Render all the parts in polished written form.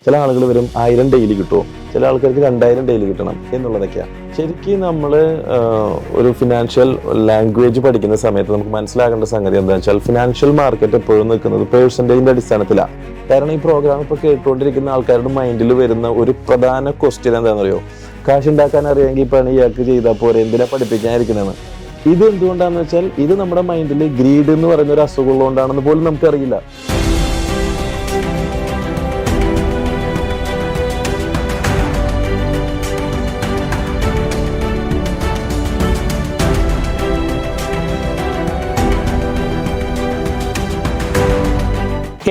ചില ആളുകൾ വരും 1000 ഡെയിലി കിട്ടുമോ, ചില ആൾക്കാർക്ക് 2000 ഡെയിലി കിട്ടണം എന്നുള്ളതൊക്കെയാണ്. ശരിക്കും നമ്മൾ ഒരു ഫിനാൻഷ്യൽ ലാംഗ്വേജ് പഠിക്കുന്ന സമയത്ത് നമുക്ക് മനസ്സിലാക്കേണ്ട സംഗതി എന്താണെന്ന് വെച്ചാൽ ഫിനാൻഷ്യൽ മാർക്കറ്റ് എപ്പോഴും നിൽക്കുന്നത് പേഴ്സൻറ്റേജിന്റെ അടിസ്ഥാനത്തിലാണ്. കാരണം ഈ പ്രോഗ്രാം ഇപ്പോൾ കേട്ടുകൊണ്ടിരിക്കുന്ന ആൾക്കാരുടെ മൈൻഡിൽ വരുന്ന ഒരു പ്രധാന ക്വസ്റ്റ്യൻ എന്താണെന്നറിയോ, കാശ് ഉണ്ടാക്കാൻ അറിയാമെങ്കിൽ ഇപ്പം ഇയാൾക്ക് ചെയ്താൽ പോരെ, എന്തിനാ പഠിപ്പിക്കാനിരിക്കണമെന്ന്. ഇത് എന്തുകൊണ്ടാണെന്ന് വെച്ചാൽ ഇത് നമ്മുടെ മൈൻഡിൽ ഗ്രീഡ് എന്ന് പറയുന്ന ഒരു അസുഖം ഉള്ളതുകൊണ്ടാണെന്ന് പോലും നമുക്കറിയില്ല.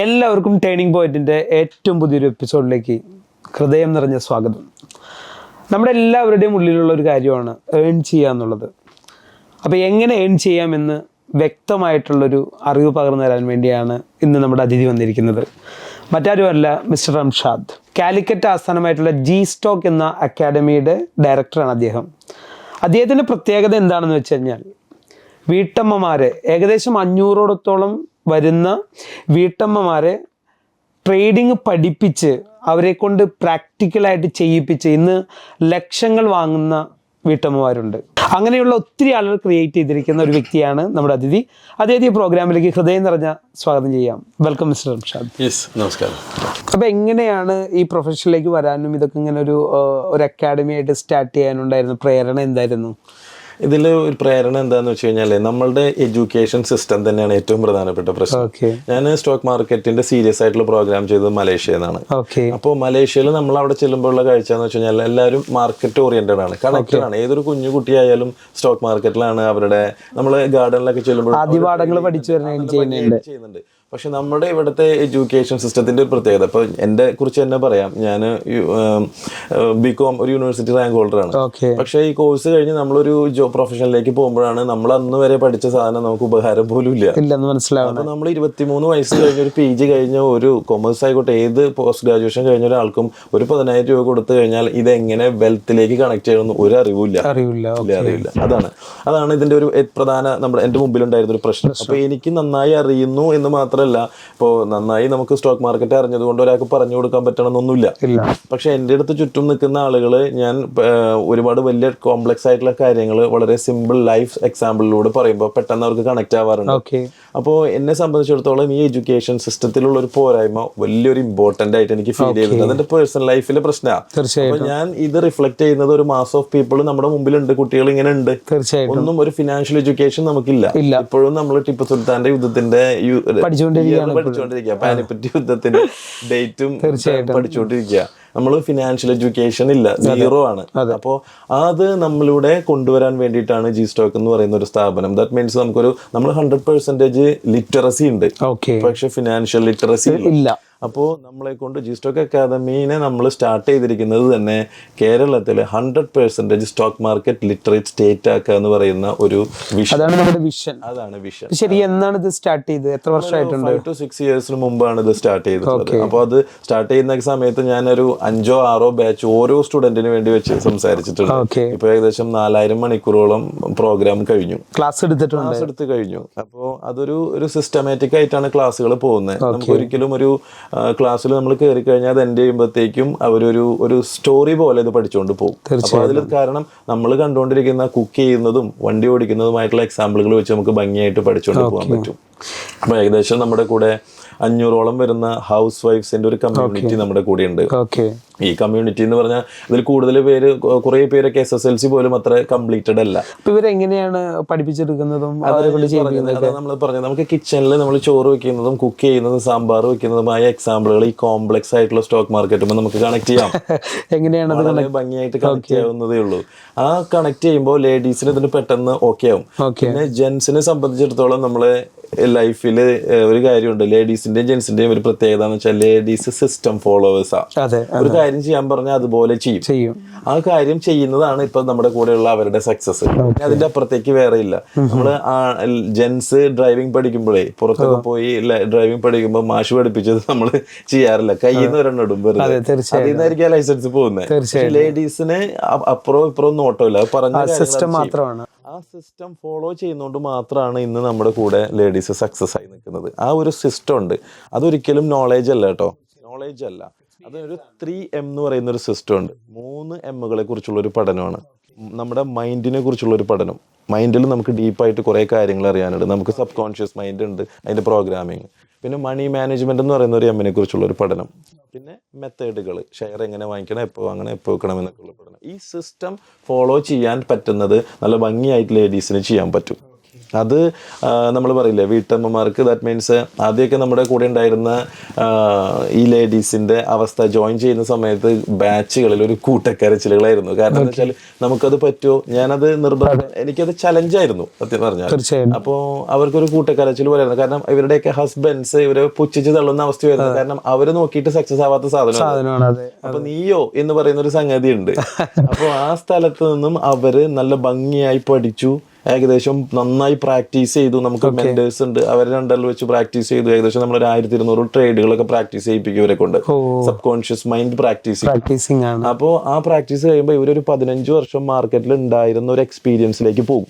എല്ലാവർക്കും ടേണിംഗ് പോയിന്റിൻ്റെ ഏറ്റവും പുതിയൊരു എപ്പിസോഡിലേക്ക് ഹൃദയം നിറഞ്ഞ സ്വാഗതം. നമ്മുടെ എല്ലാവരുടെയും ഉള്ളിലുള്ള ഒരു കാര്യമാണ് ഏൺ ചെയ്യുക എന്നുള്ളത്. അപ്പോൾ എങ്ങനെ ഏൺ ചെയ്യാമെന്ന് വ്യക്തമായിട്ടുള്ളൊരു അറിവ് പകർന്നു തരാൻ വേണ്ടിയാണ് ഇന്ന് നമ്മുടെ അതിഥി വന്നിരിക്കുന്നത്. മറ്റാരുമല്ല, മിസ്റ്റർ റംഷാദ്. കാലിക്കറ്റ് ആസ്ഥാനമായിട്ടുള്ള ജി സ്റ്റോക്ക് എന്ന അക്കാഡമിയുടെ ഡയറക്ടറാണ് അദ്ദേഹം. അദ്ദേഹത്തിൻ്റെ പ്രത്യേകത എന്താണെന്ന് വെച്ച് കഴിഞ്ഞാൽ വീട്ടമ്മമാരെ ഏകദേശം 500ഓടത്തോളം വരുന്ന വീട്ടമ്മമാരെ ട്രേഡിങ് പഠിപ്പിച്ച് അവരെ കൊണ്ട് പ്രാക്ടിക്കലായിട്ട് ചെയ്യിപ്പിച്ച് ഇന്ന് ലക്ഷങ്ങൾ വാങ്ങുന്ന വീട്ടമ്മമാരുണ്ട്. അങ്ങനെയുള്ള ഒത്തിരി ആളുകൾ ക്രിയേറ്റ് ചെയ്തിരിക്കുന്ന ഒരു വ്യക്തിയാണ് നമ്മുടെ അതിഥി. അദ്ദേഹത്തെ ഈ പ്രോഗ്രാമിലേക്ക് ഹൃദയം നിറഞ്ഞ സ്വാഗതം ചെയ്യാം. Welcome mister Ramshad. യെസ്, നമസ്കാരം. അപ്പോൾ എങ്ങനെയാണ് ഈ പ്രൊഫഷനിലേക്ക് വരാനും ഇതൊക്കെ ഇങ്ങനെ ഒരു അക്കാഡമി ആയിട്ട് സ്റ്റാർട്ട് ചെയ്യാനുണ്ടായിരുന്നു പ്രേരണ എന്തായിരുന്നു? ഇതിൽ ഒരു പ്രേരണ എന്താന്ന് വെച്ച് കഴിഞ്ഞാൽ നമ്മളുടെ എഡ്യൂക്കേഷൻ സിസ്റ്റം തന്നെയാണ് ഏറ്റവും പ്രധാനപ്പെട്ട പ്രശ്നം. ഞാൻ സ്റ്റോക്ക് മാർക്കറ്റിന്റെ സീരിയസ് ആയിട്ടുള്ള പ്രോഗ്രാം ചെയ്തത് മലേഷ്യയിൽ നിന്നാണ്. അപ്പോൾ മലേഷ്യയിൽ നമ്മൾ അവിടെ ചെല്ലുമ്പോഴുള്ള കാഴ്ച എന്ന് വെച്ച് കഴിഞ്ഞാൽ എല്ലാവരും മാർക്കറ്റ് ഓറിയന്റഡ് ആണ്, കണക്റ്റഡ് ആണ്. ഏതൊരു കുഞ്ഞു കുട്ടിയായാലും സ്റ്റോക്ക് മാർക്കറ്റിലാണ് അവരുടെ, നമ്മൾ ഗാർഡനിലൊക്കെ ചെല്ലുമ്പോൾ ചെയ്യുന്നുണ്ട്. പക്ഷെ നമ്മുടെ ഇവിടുത്തെ എഡ്യൂക്കേഷൻ സിസ്റ്റത്തിന്റെ ഒരു പ്രത്യേകത, ഇപ്പോൾ എന്റെ കുറിച്ച് തന്നെ പറയാം. ഞാൻ ബികോം ഒരു യൂണിവേഴ്സിറ്റി റാങ്ക് ഹോൾഡറാണ്. പക്ഷെ ഈ കോഴ്സ് കഴിഞ്ഞ് നമ്മളൊരു പ്രൊഫഷനിലേക്ക് പോകുമ്പോഴാണ് നമ്മൾ അന്ന് വരെ പഠിച്ച സാധനം നമുക്ക് ഉപകാരം പോലും ഇല്ല. അപ്പൊ നമ്മൾ 23 വയസ്സ് കഴിഞ്ഞ ഒരു PG കഴിഞ്ഞ ഒരു കൊമേഴ്സ് ആയിക്കോട്ടെ, ഏത് പോസ്റ്റ് ഗ്രാജുവേഷൻ കഴിഞ്ഞ ഒരാൾക്കും ഒരു 10,000 രൂപ കൊടുത്തു കഴിഞ്ഞാൽ ഇതെങ്ങനെ വെൽത്തിലേക്ക് കണക്ട് ചെയ്യണമെന്ന് ഒരു അറിവില്ല. അതാണ് ഇതിന്റെ ഒരു പ്രധാന എന്റെ മുമ്പിലുണ്ടായിരുന്ന ഒരു പ്രശ്നം. അപ്പൊ എനിക്ക് നന്നായി അറിയുന്നു എന്ന് മാത്രമല്ല, ഇപ്പോൾ നന്നായി നമുക്ക് സ്റ്റോക്ക് മാർക്കറ്റ് അറിഞ്ഞത് കൊണ്ട് ഒരാൾക്ക് പറഞ്ഞു കൊടുക്കാൻ പറ്റണമെന്നൊന്നുമില്ല. പക്ഷെ എൻ്റെ അടുത്ത് ചുറ്റും നിൽക്കുന്ന ആളുകൾ ഞാൻ ഒരുപാട് വലിയ കോംപ്ലക്സ് ആയിട്ടുള്ള കാര്യങ്ങൾ വളരെ സിമ്പിൾ ലൈഫ് എക്സാമ്പിളിലൂടെ പറയുമ്പോൾ പെട്ടെന്ന് അവർക്ക് കണക്ട് ആവാറുണ്ട്. അപ്പോൾ എന്നെ സംബന്ധിച്ചിടത്തോളം ഈ എഡ്യൂക്കേഷൻ സിസ്റ്റത്തിലുള്ള ഒരു പോരായ്മ വലിയൊരു ഇമ്പോർട്ടന്റ് ആയിട്ട് എനിക്ക് ഫീൽ ചെയ്തിട്ടുണ്ട്. അതെന്റെ പേഴ്സണൽ ലൈഫിലെ പ്രശ്നമാണ്. അപ്പൊ ഞാൻ ഇത് റിഫ്ലക്ട് ചെയ്യുന്നത് ഒരു മാസ് ഓഫ് പീപ്പിൾ നമ്മുടെ മുമ്പിലുണ്ട്, കുട്ടികൾ ഇങ്ങനെ ഉണ്ട്. ഒന്നും ഒരു ഫിനാൻഷ്യൽ എഡ്യൂക്കേഷൻ നമുക്കില്ല. ഇപ്പോഴും നമ്മൾ ടിപ്പു സുൽത്താന്റെ യുദ്ധത്തിന്റെ പഠിച്ചുകൊണ്ടിരിക്കുക, പാനിപ്പറ്റ് യുദ്ധത്തിന്റെ ഡേറ്റും പഠിച്ചുകൊണ്ടിരിക്കുക. നമ്മൾ ഫിനാൻഷ്യൽ എഡ്യൂക്കേഷൻ ഇല്ല, 0 ആണ്. അപ്പോൾ അത് നമ്മളിവിടെ കൊണ്ടുവരാൻ വേണ്ടിയിട്ടാണ് ജി സ്റ്റോക്ക് എന്ന് പറയുന്ന ഒരു സ്ഥാപനം. ദാറ്റ് മീൻസ് നമ്മൾ 100% ലിറ്ററസി ഉണ്ട്, പക്ഷെ ഫിനാൻഷ്യൽ ലിറ്ററസി ഇല്ല. അപ്പോൾ നമ്മളെ കൊണ്ട് ജി സ്റ്റോക്ക് അക്കാദമീനെ നമ്മൾ സ്റ്റാർട്ട് ചെയ്തിരിക്കുന്നത് തന്നെ കേരളത്തിലെ 100% സ്റ്റോക്ക് മാർക്കറ്റ് ലിറ്ററേറ്റ് സ്റ്റേറ്റ് ആക്കുക എന്ന് പറയുന്ന ഒരു വിഷൻ. അതാണ് വിഷൻ. ശരി, എന്നാണ് ഇത് സ്റ്റാർട്ട് ചെയ്തത്? എത്ര വർഷമായിട്ടുണ്ട്? 5 to 6 years മുമ്പാണ് ഇത് സ്റ്റാർട്ട് ചെയ്തത്. അപ്പോൾ അത് സ്റ്റാർട്ട് ചെയ്യുന്ന സമയത്ത് ഞാനൊരു 5 or 6 ബാച്ച് ഓരോ സ്റ്റുഡന്റിന് വേണ്ടി വെച്ച് സംസാരിച്ചിട്ടുണ്ട്. ഇപ്പൊ ഏകദേശം 4000 മണിക്കൂറോളം പ്രോഗ്രാം കഴിഞ്ഞു, ക്ലാസ് എടുത്ത് കഴിഞ്ഞു. അപ്പോൾ അതൊരു സിസ്റ്റമാറ്റിക് ആയിട്ടാണ് ക്ലാസ്സുകൾ പോകുന്നത്. നമുക്ക് ഒരിക്കലും ഒരു ക്ലാസ്സിൽ നമ്മൾ കയറി കഴിഞ്ഞാൽ അത് എൻ്റെ ചെയ്യുമ്പോഴത്തേക്കും അവരൊരു സ്റ്റോറി പോലെ ഇത് പഠിച്ചുകൊണ്ട് പോകും. അപ്പൊ അതിൽ കാരണം നമ്മൾ കണ്ടുകൊണ്ടിരിക്കുന്ന കുക്ക് ചെയ്യുന്നതും വണ്ടി ഓടിക്കുന്നതുമായിട്ടുള്ള എക്സാമ്പിളുകൾ വെച്ച് നമുക്ക് ഭംഗിയായിട്ട് പഠിച്ചുകൊണ്ട് പോകാൻ പറ്റും. അപ്പൊ ഏകദേശം നമ്മുടെ കൂടെ 500ഓളം വരുന്ന ഹൗസ് വൈഫ്സിന്റെ ഒരു കമ്മ്യൂണിറ്റി നമ്മുടെ കൂടെ ഉണ്ട്. ഈ കമ്മ്യൂണിറ്റി എന്ന് പറഞ്ഞാൽ ഇതിൽ കൂടുതൽ പേര്, കുറെ പേരൊക്കെ SSLC പോലും അത്ര കംപ്ലീറ്റഡ് അല്ല. ഇവരെങ്ങനെയാണ് പഠിപ്പിച്ചെടുക്കുന്നതും നമ്മൾ പറഞ്ഞത്, നമുക്ക് കിച്ചണിൽ നമ്മൾ ചോറ് വെക്കുന്നതും കുക്ക് ചെയ്യുന്നതും സാമ്പാർ വെക്കുന്നതുമായ എക്സാമ്പിളുകൾ ഈ കോംപ്ലക്സ് ആയിട്ടുള്ള സ്റ്റോക്ക് മാർക്കറ്റുമ്പോൾ നമുക്ക് കണക്ട് ചെയ്യാം. എങ്ങനെയാണ് ഭംഗിയായിട്ട് കണക്ട് ചെയ്യാവുന്നതേ ഉള്ളൂ. ആ കണക്ട് ചെയ്യുമ്പോൾ ലേഡീസിന് ഇതിന് പെട്ടെന്ന് ഓക്കെ ആവും. പിന്നെ ജെന്റ്സിനെ സംബന്ധിച്ചിടത്തോളം നമ്മള് ലൈഫില് ഒരു കാര്യമുണ്ട്, ലേഡീസിന്റെയും ജെന്റ്സിന്റെയും ഒരു പ്രത്യേകത എന്ന് വെച്ചാൽ ലേഡീസ് സിസ്റ്റം ഫോളോവേഴ്സാ. ഒരു കാര്യം ചെയ്യാൻ പറഞ്ഞാൽ അതുപോലെ ചെയ്യും. ആ കാര്യം ചെയ്യുന്നതാണ് ഇപ്പൊ നമ്മുടെ കൂടെയുള്ള അവരുടെ സക്സസ്. അതിന്റെ അപ്പുറത്തേക്ക് വേറെ ഇല്ല. നമ്മള് ജെന്റ്സ് ഡ്രൈവിംഗ് പഠിക്കുമ്പോഴേ, പുറത്തൊക്കെ പോയി ഡ്രൈവിംഗ് പഠിക്കുമ്പോൾ മാഷ് പഠിപ്പിച്ചത് നമ്മള് ചെയ്യാറില്ല, കയ്യിൽ നിന്ന് ഒരെണ്ണം ഇടും, അതിൽ നിന്നായിരിക്കും ലൈസൻസ് പോകുന്നത്. ലേഡീസിന് അപ്പുറവും ഇപ്പുറവും നോട്ടമില്ല, പറഞ്ഞ സിസ്റ്റം മാത്രമാണ്. ആ സിസ്റ്റം ഫോളോ ചെയ്യുന്നതുകൊണ്ട് മാത്രമാണ് ഇന്ന് നമ്മുടെ കൂടെ ലേഡീസ് സക്സസ് ആയി നിൽക്കുന്നത്. ആ ഒരു സിസ്റ്റം ഉണ്ട്. അതൊരിക്കലും നോളേജ് അല്ല കേട്ടോ, നോളേജ് അല്ല. അതൊരു 3M എന്ന് പറയുന്ന ഒരു സിസ്റ്റം ഉണ്ട്. 3 എമ്മുകളെ കുറിച്ചുള്ള ഒരു പഠനമാണ്. നമ്മുടെ മൈൻഡിനെ കുറിച്ചുള്ള ഒരു പഠനം. മൈൻഡിൽ നമുക്ക് ഡീപ്പായിട്ട് കുറേ കാര്യങ്ങൾ അറിയാനുണ്ട്. നമുക്ക് സബ് കോൺഷ്യസ് മൈൻഡ് ഉണ്ട്, അതിൻ്റെ പ്രോഗ്രാമിങ്. പിന്നെ മണി മാനേജ്മെന്റ് എന്ന് പറയുന്ന ഒരു എമ്മിനെ കുറിച്ചുള്ള ഒരു പഠനം. പിന്നെ മെത്തേഡുകൾ, ഷെയർ എങ്ങനെ വാങ്ങിക്കണം, എപ്പോൾ വാങ്ങണം, എപ്പോൾ വെക്കണം എന്നൊക്കെയുള്ള പഠനം. ഈ സിസ്റ്റം ഫോളോ ചെയ്യാൻ പറ്റുന്നത് നല്ല ഭംഗിയായിട്ട് ലേഡീസിന് ചെയ്യാൻ പറ്റും. അത് നമ്മൾ പറയില്ലേ വീട്ടമ്മമാർക്ക്, ദാറ്റ് മീൻസ് ആദ്യമൊക്കെ നമ്മുടെ കൂടെ ഉണ്ടായിരുന്ന ഈ ലേഡീസിന്റെ അവസ്ഥ ജോയിൻ ചെയ്യുന്ന സമയത്ത് ബാച്ചുകളിൽ ഒരു കൂട്ടക്കരച്ചിലുകളായിരുന്നു. കാരണം എന്താ വെച്ചാൽ നമുക്കത് പറ്റുമോ, ഞാനത് നിർബന്ധം, എനിക്കത് ചലഞ്ചായിരുന്നു സത്യം പറഞ്ഞാൽ. അപ്പോൾ അവർക്കൊരു കൂട്ടക്കരച്ചിൽ പോലെയായിരുന്നു. കാരണം ഇവരുടെയൊക്കെ ഹസ്ബൻഡ്സ് ഇവരെ പുച്ഛിച്ച് തള്ളുന്ന അവസ്ഥ വരുന്നത്. കാരണം അവര് നോക്കിയിട്ട് സക്സസ് ആവാത്ത സാധനമാണ്. അപ്പൊ നീയോ എന്ന് പറയുന്ന ഒരു സംഗതി ഉണ്ട്. അപ്പോൾ ആ സ്ഥലത്ത് നിന്നും അവര് നല്ല ഭംഗിയായി പഠിച്ചു, ഏകദേശം നന്നായി പ്രാക്ടീസ് ചെയ്തു. നമുക്ക് മെന്റേഴ്സ് ഉണ്ട്, അവരെ രണ്ടല്ല വെച്ച് പ്രാക്ടീസ് ചെയ്തു. ഏകദേശം നമ്മൾ 1200 ട്രേഡുകളൊക്കെ പ്രാക്ടീസ് ചെയ്യിപ്പിക്കും ഇവരെ കൊണ്ട്. Subconscious mind practising. അപ്പോൾ ആ പ്രാക്ടീസ് കഴിയുമ്പോൾ ഇവരൊരു 15 വർഷം മാർക്കറ്റിൽ ഉണ്ടായിരുന്ന ഒരു എക്സ്പീരിയൻസിലേക്ക് പോകും.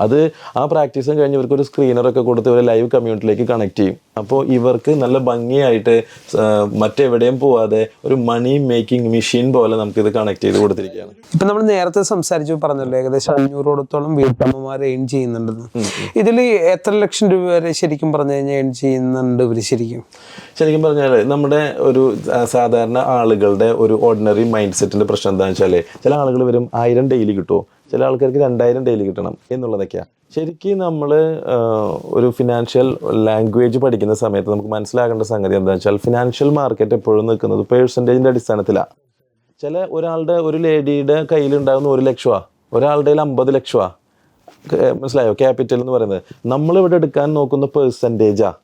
അത് ആ പ്രാക്ടീസും കഴിഞ്ഞ് ഇവർക്ക് ഒരു സ്ക്രീനറൊക്കെ കൊടുത്ത് ഇവരെ ലൈവ് കമ്മ്യൂണിറ്റിയിലേക്ക് കണക്ട് ചെയ്യും. അപ്പോൾ ഇവർക്ക് നല്ല ഭംഗിയായിട്ട് മറ്റെവിടെയും പോവാതെ ഒരു മണി മേക്കിംഗ് മെഷീൻ പോലെ നമുക്കിത് കണക്ട് ചെയ്ത് കൊടുത്തിരിക്കുകയാണ്. ഇപ്പം നമ്മൾ നേരത്തെ സംസാരിച്ചു പറഞ്ഞല്ലോ ഏകദേശം 500ഓടത്തോളം വീട്ടമ്മമാർ എയിൻ ചെയ്യുന്നുണ്ടെന്ന്. ഇതിൽ എത്ര ലക്ഷം രൂപ വരെ ശരിക്കും പറഞ്ഞു കഴിഞ്ഞാൽ എയിൻ ചെയ്യുന്നുണ്ട് ഇവർ? ശരിക്കും പറഞ്ഞാൽ നമ്മുടെ ഒരു സാധാരണ ആളുകളുടെ ഒരു ഓർഡിനറി മൈൻഡ് സെറ്റിന്റെ പ്രശ്നം എന്താണെന്ന് വെച്ചാൽ, ചില ആളുകൾ വരും 1000 ഡെയിലി കിട്ടുമോ, ചില ആൾക്കാർക്ക് 2000 ഡെയിലി കിട്ടണം എന്നുള്ളതൊക്കെയാണ്. ശരിക്കും നമ്മൾ ഒരു ഫിനാൻഷ്യൽ ലാംഗ്വേജ് പഠിക്കുന്ന സമയത്ത് നമുക്ക് മനസ്സിലാക്കേണ്ട സംഗതി എന്താണെന്ന് വെച്ചാൽ, ഫിനാൻഷ്യൽ മാർക്കറ്റ് എപ്പോഴും നിൽക്കുന്നത് പേഴ്സൻറ്റേജിൻ്റെ അടിസ്ഥാനത്തിലാണ്. ഒരാളുടെ ഒരു ലേഡിയുടെ കയ്യിലുണ്ടാകുന്ന 1 ലക്ഷമാണ്, ഒരാളുടെ 50 ലക്ഷമാണ്. മനസ്സിലായോ? ക്യാപിറ്റൽ എന്ന് പറയുന്നത് നമ്മളിവിടെ എടുക്കാൻ നോക്കുന്ന പെർസെൻറ്റേജാണ്.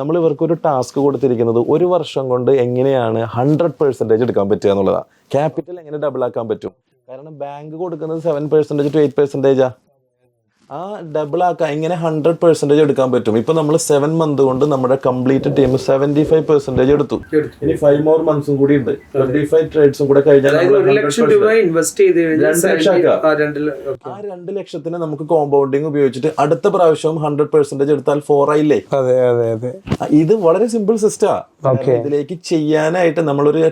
നമ്മൾ ഇവർക്കൊരു ടാസ്ക് കൊടുത്തിരിക്കുന്നത് 1 വർഷം കൊണ്ട് എങ്ങനെയാണ് 100% എടുക്കാൻ പറ്റുക എന്നുള്ളതാണ്. ക്യാപിറ്റൽ എങ്ങനെ ഡബിൾ ആക്കാൻ പറ്റും? കാരണം ബാങ്ക് കൊടുക്കുന്നത് 7% to 8%. ആ ഡബിൾ ആക്കാൻ എങ്ങനെ 100% എടുക്കാൻ പറ്റും? ഇപ്പൊ നമ്മൾ 7 മന്ത് കൊണ്ട് നമ്മുടെ കംപ്ലീറ്റ് ടീം 75% എടുത്തു. ഇനി 5 more months കൂടി ഉണ്ട്. 25 ട്രേഡ്സും കൂടെ കഴിഞ്ഞാൽ ആ 2 ലക്ഷത്തിന് നമുക്ക് കോമ്പൗണ്ടിങ് ഉപയോഗിച്ചിട്ട് അടുത്ത പ്രാവശ്യം 100% എടുത്താൽ 4 ആയില്ലേ? ഇത് വളരെ സിമ്പിൾ സിസ്റ്റമാണ്. ഇതിലേക്ക് ചെയ്യാനായിട്ട് നമ്മളൊരു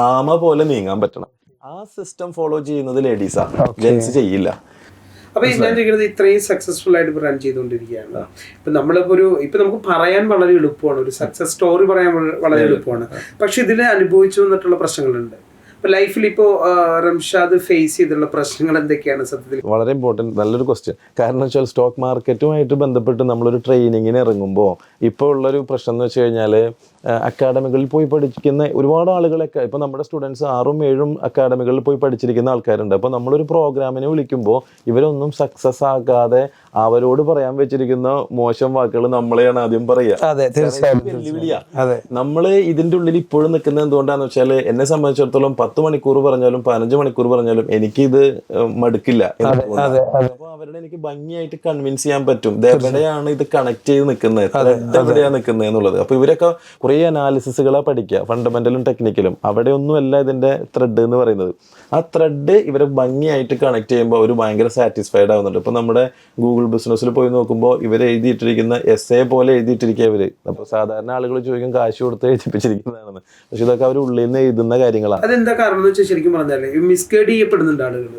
ആമ പോലെ നീങ്ങാൻ പറ്റണം. ആ സിസ്റ്റം ഫോളോ ചെയ്യുന്നത് ലേഡീസാണ്, ജെൻസ് ചെയ്യില്ല. അപ്പൊ ഞാൻ ചോദിക്കുന്നത്, ഇത്രയും സക്സസ്ഫുൾ ആയിട്ട് റൺ ചെയ്തുകൊണ്ടിരിക്കുകയാണ്. ഇപ്പൊ നമുക്ക് പറയാൻ വളരെ എളുപ്പമാണ്, ഒരു സക്സസ് സ്റ്റോറി പറയാൻ വളരെ എളുപ്പമാണ്. പക്ഷെ ഇതിൽ അനുഭവിച്ചു വന്നിട്ടുള്ള പ്രശ്നങ്ങളുണ്ട്. ഇപ്പൊ ലൈഫിൽ ഇപ്പോ റംഷാദ് ഫേസ് ചെയ്തിട്ടുള്ള പ്രശ്നങ്ങൾ എന്തൊക്കെയാണ് സത്യത്തിൽ? വളരെ ഇമ്പോർട്ടൻറ്റ്, നല്ലൊരു ക്വസ്റ്റ്യൻ. കാരണം വെച്ചാൽ സ്റ്റോക്ക് മാർക്കറ്റുമായിട്ട് ബന്ധപ്പെട്ട് നമ്മളൊരു ട്രെയിനിങ്ങിന് ഇറങ്ങുമ്പോൾ ഇപ്പോൾ ഉള്ളൊരു പ്രശ്നം എന്ന് വെച്ച് കഴിഞ്ഞാൽ, അക്കാഡമികളിൽ പോയി പഠിക്കുന്ന ഒരുപാട് ആളുകളൊക്കെ ഇപ്പോൾ നമ്മുടെ സ്റ്റുഡൻസ് 6ഉം 7ഉം അക്കാഡമികളിൽ പോയി പഠിച്ചിരിക്കുന്ന ആൾക്കാരുണ്ട്. അപ്പോൾ നമ്മളൊരു പ്രോഗ്രാമിനെ വിളിക്കുമ്പോൾ ഇവരൊന്നും സക്സസ് ആകാതെ അവരോട് പറയാൻ വെച്ചിരിക്കുന്ന മോശം വാക്കുകൾ നമ്മളെയാണ് ആദ്യം പറയുക. വെല്ലുവിളിയാണ്. നമ്മൾ ഇതിൻ്റെ ഉള്ളിൽ ഇപ്പോഴും നിൽക്കുന്നത് എന്തുകൊണ്ടാന്ന് വെച്ചാൽ, എന്നെ സംബന്ധിച്ചിടത്തോളം 10 മണിക്കൂർ പറഞ്ഞാലും 15 മണിക്കൂർ പറഞ്ഞാലും എനിക്കിത് മടുക്കില്ല. അപ്പോൾ അവരുടെ എനിക്ക് ഭംഗിയായിട്ട് കൺവിൻസ് ചെയ്യാൻ പറ്റും എവിടെയാണ് ഇത് കണക്ട് ചെയ്ത് നിൽക്കുന്നത്, എവിടെയാണ് നിൽക്കുന്നത് എന്നുള്ളത്. അപ്പോൾ ഇവരൊക്കെ കുറേ അനാലിസിസുകളാണ് പഠിക്കുക, ഫണ്ടമെന്റലും ടെക്നിക്കലും. അവിടെ ഒന്നുമല്ല ഇതിന്റെ ത്രെഡ് എന്ന് പറയുന്നത്. ആ ത്രെഡ് ഇവരെ ഭംഗിയായിട്ട് കണക്ട് ചെയ്യുമ്പോൾ അവർ ഭയങ്കര സാറ്റിസ്ഫൈഡ് ആവുന്നുണ്ട്. ഇപ്പൊ നമ്മുടെ ഗൂഗിൾ ബിസിനസ്സിൽ പോയി നോക്കുമ്പോൾ ഇവർ എഴുതിയിട്ടിരിക്കുന്ന എസ്സേ പോലെ എഴുതിയിട്ടിരിക്കുക ഇവര്. അപ്പൊ സാധാരണ ആളുകൾ ചോദിക്കും കാശ് കൊടുത്ത് എഴുതിപ്പിച്ചിരിക്കുന്നതാണെന്ന്. പക്ഷെ ഇതൊക്കെ അവർ ഉള്ളിൽ നിന്ന് എഴുതുന്ന കാര്യങ്ങളാണ്. അതെന്താ കാരണം എന്ന് വെച്ചാൽ, ശരിക്കും പറഞ്ഞാല് മിസ്ഗൈഡ് ചെയ്യപ്പെടുന്നുണ്ട് ആളുകൾ.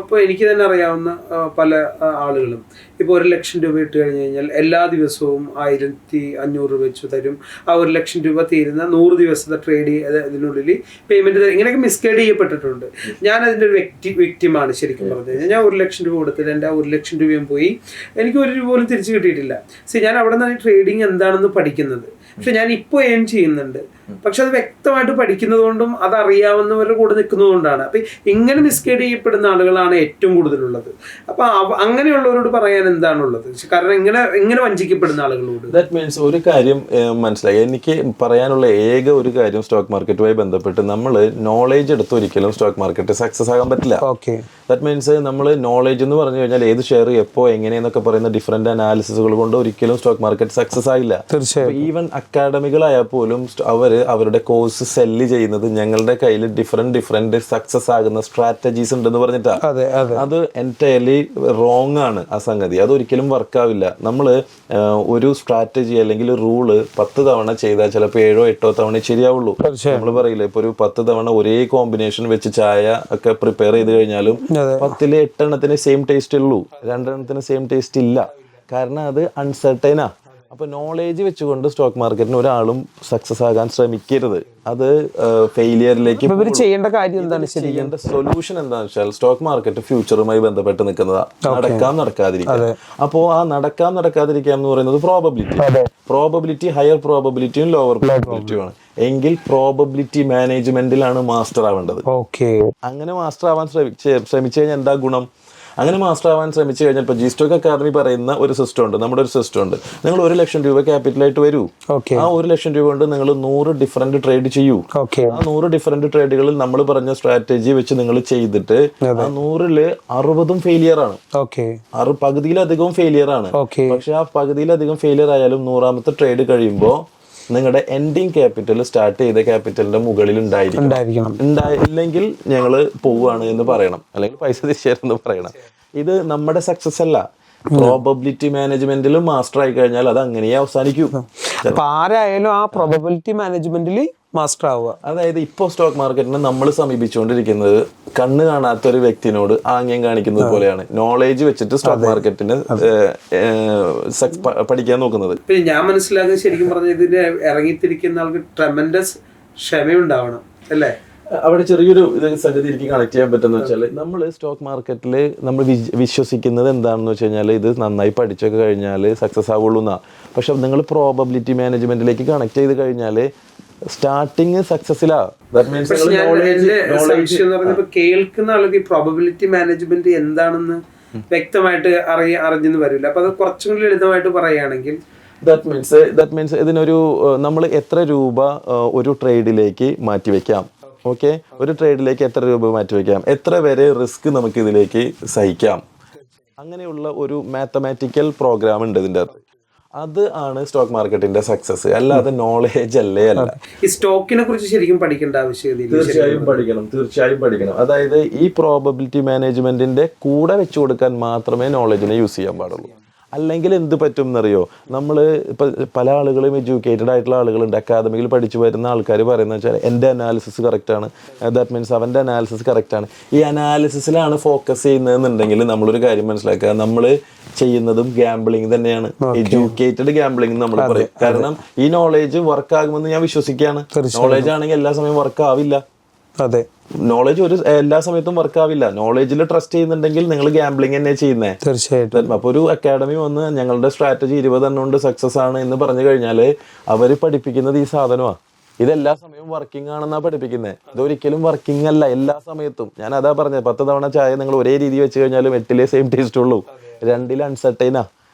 ഇപ്പൊ എനിക്ക് തന്നെ അറിയാവുന്ന പല ആളുകളും ഇപ്പൊ 1 ലക്ഷം രൂപ ഇട്ട് കഴിഞ്ഞു കഴിഞ്ഞാൽ എല്ലാ ദിവസവും 1500 വെച്ച് തരും. ആ 1 ലക്ഷം രൂപ തീരുന്ന 100 ദിവസത്തെ ട്രേഡ് അതിനുള്ളിൽ പേയ്മെന്റ് തരും. ഇങ്ങനെയൊക്കെ മിസ്ഗൈഡ് ചെയ്യപ്പെട്ടിട്ടുണ്ട്. ഞാൻ അതിന്റെ ഒരു വ്യക്തിമാണ് ശരിക്കും പറഞ്ഞു കഴിഞ്ഞാൽ. ഞാൻ 1 ലക്ഷം രൂപ കൊടുത്തിട്ട് എൻ്റെ ആ 1 ലക്ഷം രൂപയും പോയി, എനിക്ക് 1 രൂപ പോലും തിരിച്ചു കിട്ടിയിട്ടില്ല. ഞാൻ അവിടെ നിന്നാണ് ട്രേഡിങ് എന്താണെന്ന് പഠിക്കുന്നത്. പക്ഷെ ഞാൻ ഇപ്പോൾ ഏൺ ചെയ്യുന്നുണ്ട്. പക്ഷെ അത് വ്യക്തമായിട്ട് പഠിക്കുന്നത് കൊണ്ടും അതറിയാവുന്നവരുടെ കൂടെ നിൽക്കുന്നത് കൊണ്ടാണ്. അപ്പൊ ഇങ്ങനെ മിസ്ഗൈഡ് ചെയ്യപ്പെടുന്ന ആളുകളാണ് ഏറ്റവും കൂടുതലുള്ളത്. അപ്പൊ അങ്ങനെയുള്ളവരോട് പറയാൻ എന്താണുള്ളത്? കാരണം ഇങ്ങനെ വഞ്ചിക്കപ്പെടുന്ന ആളുകളോട് ദാറ്റ് മീൻസ് ഒരു കാര്യം മനസ്സിലായി. എനിക്ക് പറയാനുള്ള ഏക ഒരു കാര്യം സ്റ്റോക്ക് മാർക്കറ്റുമായി ബന്ധപ്പെട്ട്, നമ്മൾ നോളേജ് എടുത്ത് ഒരിക്കലും സ്റ്റോക്ക് മാർക്കറ്റ് സക്സസ് ആകാൻ പറ്റില്ല. ദാറ്റ് മീൻസ് നമ്മൾ നോളേജ് എന്ന് പറഞ്ഞു കഴിഞ്ഞാൽ ഏത് ഷെയർ എപ്പോ എങ്ങനെയെന്നൊക്കെ പറയുന്ന ഡിഫറെന്റ് അനാലിസിസുകൾ കൊണ്ട് ഒരിക്കലും സ്റ്റോക്ക് മാർക്കറ്റ് സക്സസ് ആയില്ല. തീർച്ചയായും. ഈവൻ അക്കാഡമികളായാൽ പോലും അവരുടെ കോഴ്സ് സെല്ല് ചെയ്യുന്നത് ഞങ്ങളുടെ കയ്യിൽ ഡിഫറെന്റ് സക്സസ് ആകുന്ന സ്ട്രാറ്റജീസ് ഉണ്ടെന്ന് പറഞ്ഞിട്ടാ. അത് എൻറ്റയർലി റോങ് ആണ് ആ സംഗതി. അതൊരിക്കലും വർക്കാവില്ല. നമ്മൾ ഒരു സ്ട്രാറ്റജി അല്ലെങ്കിൽ റൂള് 10 തവണ ചെയ്താൽ ചിലപ്പോൾ 7-8 തവണ ശരിയാവുള്ളൂ. നമ്മൾ പറയില്ല, ഇപ്പൊ ഒരു 10 തവണ ഒരേ കോമ്പിനേഷൻ വെച്ച് ചായ ഒക്കെ പ്രിപ്പയർ ചെയ്ത് കഴിഞ്ഞാലും 10-ൽ 8 എണ്ണത്തിന് സെയിം ടേസ്റ്റ് ഉള്ളൂ, 2 എണ്ണത്തിന് സെയിം ടേസ്റ്റ് ഇല്ല. കാരണം അത് അൺസർട്ടൈനാ. അപ്പൊ നോളേജ് വെച്ചുകൊണ്ട് സ്റ്റോക്ക് മാർക്കറ്റിന് ഒരാളും സക്സസ് ആകാൻ ശ്രമിക്കരുത്. അത് ഫെയിലിയറിലേക്ക് ചെയ്യേണ്ട കാര്യം എന്താണ്? ചെയ്യേണ്ട സൊല്യൂഷൻ എന്താണെന്ന് വെച്ചാൽ സ്റ്റോക്ക് മാർക്കറ്റ് ഫ്യൂച്ചറുമായി ബന്ധപ്പെട്ട് നിൽക്കുന്നതാ. നടക്കാതിരിക്കാം. അപ്പോ ആ നടക്കാതിരിക്കാം എന്ന് പറയുന്നത് പ്രോബബിലിറ്റി ഹയർ പ്രോബബിലിറ്റിയും ലോവർ പ്രോബബിലിറ്റിയും ആണ്. എങ്കിൽ പ്രോബബിലിറ്റി മാനേജ്മെന്റിലാണ് മാസ്റ്റർ ആവേണ്ടത്. അങ്ങനെ മാസ്റ്റർ ആവാൻ ശ്രമിച്ചു കഴിഞ്ഞാൽ എന്താ ഗുണം? അങ്ങനെ മാസ്റ്റർ ആവാൻ ശ്രമിച്ചു കഴിഞ്ഞാൽ ഇപ്പോൾ ജി സ്റ്റോക്ക് അക്കാദമി പറയുന്ന ഒരു സിസ്റ്റം ഉണ്ട്, നമ്മുടെ ഒരു സിസ്റ്റം ഉണ്ട്. നിങ്ങൾ 1 ലക്ഷം രൂപ ക്യാപിറ്റലായിട്ട് വരൂ. ആ 1 ലക്ഷം രൂപ കൊണ്ട് നിങ്ങൾ 100 ഡിഫറെന്റ് ട്രേഡ് ചെയ്യൂ. ആ 100 ഡിഫറെന്റ് ട്രേഡുകളിൽ നമ്മൾ പറഞ്ഞ സ്ട്രാറ്റജി വെച്ച് നിങ്ങൾ ചെയ്തിട്ട് ആ 100-ൽ 60 ഫെയിലിയർ ആണ്, പകുതിയിലധികവും ഫെയിലിയർ ആണ്. പക്ഷെ ആ പകുതിയിലധികം ഫെയിലിയർ ആയാലും 100ാമത്തെ ട്രേഡ് കഴിയുമ്പോൾ നിങ്ങളുടെ എൻഡിങ് ക്യാപിറ്റൽ സ്റ്റാർട്ട് ചെയ്ത ക്യാപിറ്റലിന്റെ മുകളിൽ ഇല്ലെങ്കിൽ ഞങ്ങൾ പോവുകയാണ് എന്ന് പറയണം, അല്ലെങ്കിൽ പൈസ തിരിച്ചേരെന്ന് പറയണം. ഇത് നമ്മുടെ സക്സസ് അല്ല. പ്രോബബിലിറ്റി മാനേജ്മെന്റിൽ മാസ്റ്റർ ആയി കഴിഞ്ഞാൽ അത് അങ്ങനെയേ അവസാനിക്കൂ. ആരായാലും ആ പ്രോബബിലിറ്റി മാനേജ്മെന്റിൽ മാസ്റ്റർ ആവുക. അതായത് ഇപ്പോൾ സ്റ്റോക്ക് മാർക്കറ്റിനെ നമ്മൾ സമീപിച്ചുകൊണ്ടിരിക്കുന്നത് കണ്ണ് കാണാത്ത ഒരു വ്യക്തിനോട് ആംഗ്യം കാണിക്കുന്നത് പോലെയാണ്. നോളേജ് വെച്ചിട്ട് സ്റ്റോക്ക് മാർക്കറ്റിന് പഠിക്കാൻ നോക്കുന്നത്. ഞാൻ മനസ്സിലാക്കുന്നത് ശരിക്കും പറഞ്ഞ ഇതിന് ഇറങ്ങിത്തിരിക്കുന്ന ആൾക്ക് ട്രെമൻഡസ് ക്ഷമയുണ്ടാവണം അല്ലേ? അവിടെ ചെറിയൊരു സംഗതി എനിക്ക് കണക്ട് ചെയ്യാൻ പറ്റുന്ന വെച്ചാൽ, നമ്മൾ സ്റ്റോക്ക് മാർക്കറ്റിൽ നമ്മൾ വിശ്വസിക്കുന്നത് എന്താണെന്ന് വെച്ച് കഴിഞ്ഞാൽ ഇത് നന്നായി പഠിച്ചൊക്കെ കഴിഞ്ഞാൽ സക്സസ് ആവുള്ളൂ എന്നാ. പക്ഷെ നിങ്ങൾ പ്രോബബിലിറ്റി മാനേജ്മെന്റിലേക്ക് കണക്ട് ചെയ്ത് കഴിഞ്ഞാൽ സ്റ്റാർട്ടിങ് സക്സസിലാ. കേൾക്കുന്ന ആൾക്ക് പ്രോബബിലിറ്റി മാനേജ്മെന്റ് എന്താണെന്ന് വ്യക്തമായിട്ട് അറിഞ്ഞെന്ന് വരില്ല. അപ്പൊ അത് കുറച്ചും കൂടി ലളിതമായിട്ട് പറയുകയാണെങ്കിൽ ദാറ്റ് മീൻസ് ഇതിനൊരു നമ്മൾ എത്ര രൂപ ഒരു ട്രേഡിലേക്ക് മാറ്റിവെക്കാം, ഓക്കെ, ഒരു ട്രേഡിലേക്ക് എത്ര രൂപ മാറ്റിവെക്കാം, എത്ര വരെ റിസ്ക് നമുക്ക് ഇതിലേക്ക് സഹിക്കാം, അങ്ങനെയുള്ള ഒരു മാത്തമാറ്റിക്കൽ പ്രോഗ്രാം ഉണ്ട് ഇതിൻ്റെ അകത്ത്. അത് ആണ് സ്റ്റോക്ക് മാർക്കറ്റിന്റെ സക്സസ്, അല്ലാതെ നോളേജ് അല്ലേ അല്ല. ഈ സ്റ്റോക്കിനെ കുറിച്ച് ശരിക്കും പഠിക്കേണ്ട ആവശ്യമില്ല. തീർച്ചയായും പഠിക്കണം. അതായത് ഈ പ്രോബബിലിറ്റി മാനേജ്മെന്റിന്റെ കൂടെ വെച്ചു കൊടുക്കാൻ മാത്രമേ നോളേജിനെ യൂസ് ചെയ്യാൻ പാടുള്ളൂ. അല്ലെങ്കിൽ എന്ത് പറ്റും എന്നറിയോ? നമ്മൾ ഇപ്പം പല ആളുകളും എഡ്യൂക്കേറ്റഡ് ആയിട്ടുള്ള ആളുകളുണ്ട്, അക്കാദമിയിൽ പഠിച്ചു വരുന്ന ആൾക്കാർ പറയുന്നത് വെച്ചാൽ എൻ്റെ അനാലിസിസ് കറക്റ്റാണ്, ദാറ്റ് മീൻസ് അവൻ്റെ അനാലിസിസ് കറക്റ്റാണ്. ഈ അനാലിസിസിലാണ് ഫോക്കസ് ചെയ്യുന്നതെന്നുണ്ടെങ്കിൽ നമ്മളൊരു കാര്യം മനസ്സിലാക്കുക, നമ്മൾ ചെയ്യുന്നതും ഗാംബ്ലിംഗ് തന്നെയാണ്. എഡ്യൂക്കേറ്റഡ് ഗാംബ്ലിംഗ് നമ്മൾ പറയും. കാരണം ഈ നോളേജ് വർക്ക് ആകുമെന്ന് ഞാൻ വിശ്വസിക്കുകയാണ്. നോളേജ് ആണെങ്കിൽ എല്ലാ സമയം വർക്ക് ആവില്ല. അതെ, നോളേജ് എല്ലാ സമയത്തും വർക്ക് ആവില്ല. നോളേജിൽ ട്രസ്റ്റ് ചെയ്യുന്നുണ്ടെങ്കിൽ നിങ്ങൾ ഗാംബ്ലിംഗ് തന്നെ ചെയ്യുന്നത്. തീർച്ചയായിട്ടും. അപ്പൊ ഒരു അക്കാഡമി വന്ന് ഞങ്ങളുടെ സ്ട്രാറ്റജി 20 എണ്ണം കൊണ്ട് സക്സസ് ആണ് എന്ന് പറഞ്ഞു കഴിഞ്ഞാല് അവര് പഠിപ്പിക്കുന്നത് ഈ സാധനമാണ്. ഇതെല്ലാ സമയവും വർക്കിംഗ് ആണെന്നാ പഠിപ്പിക്കുന്നത്. ഇതൊരിക്കലും വർക്കിംഗ് അല്ല എല്ലാ സമയത്തും. ഞാൻ അതാ പറഞ്ഞത്, 10 തവണ ചായ നിങ്ങൾ ഒരേ രീതി വെച്ച് കഴിഞ്ഞാലും 8-ലെ സെയിം ടേസ്റ്റ് ഉള്ളൂ, 2-ൽ അൺസർട്ടൈനാ.